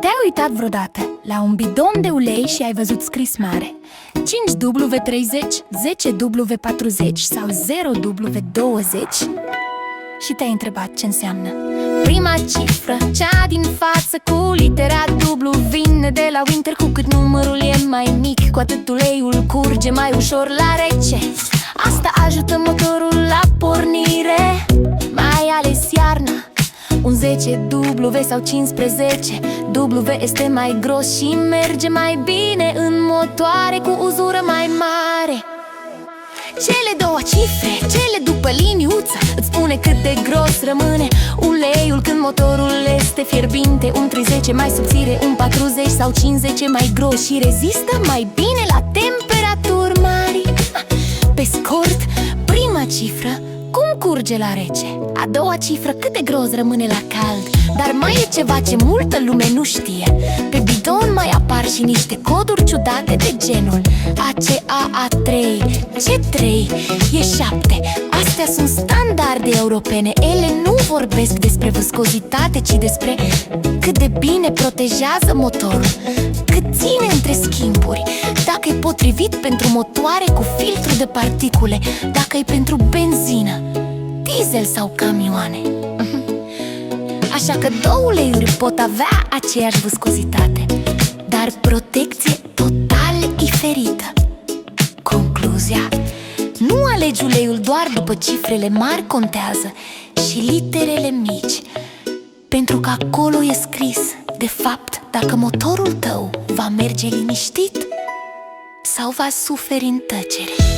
Te-ai uitat vreodată la un bidon de ulei și ai văzut scris mare 5W30, 10W40 sau 0W20 și te-ai întrebat ce înseamnă? Prima cifră, cea din față cu litera W, vine de la winter. Cu cât numărul e mai mic, cu atât uleiul curge mai ușor la rece. Asta ajută motorul la pornire, mai ales iarna. Un 10W sau 15 W este mai gros și merge mai bine în motoare cu uzură mai mare. Cele două cifre, cele după liniuță, îți spune cât de gros rămâne uleiul când motorul este fierbinte. Un 30 mai subțire, un 40 sau 50 mai gros și rezistă mai bine la temperaturi mari. Pe scurt, prima cifră, cum curge la rece. A doua cifră, cât de gros rămâne la cald. Dar mai e ceva ce multă lume nu știe. Pe bidon mai apar și niște coduri ciudate de genul ACAA3, C3, E7. Astea sunt standarde europene. Ele nu vorbesc despre viscozitate, ci despre cât de bine protejează motorul, cât ține între schimburi, dacă e potrivit pentru motoare cu filtru de particule, dacă e pentru benzină, diesel sau camioane. Așa că două uleiuri pot avea aceeași viscozitate, dar protecție total diferită. Concluzia: nu alegi uleiul doar după cifrele mari, contează și literele mici, pentru că acolo e scris, de fapt, dacă motorul tău va merge liniștit sau va suferi în tăcere.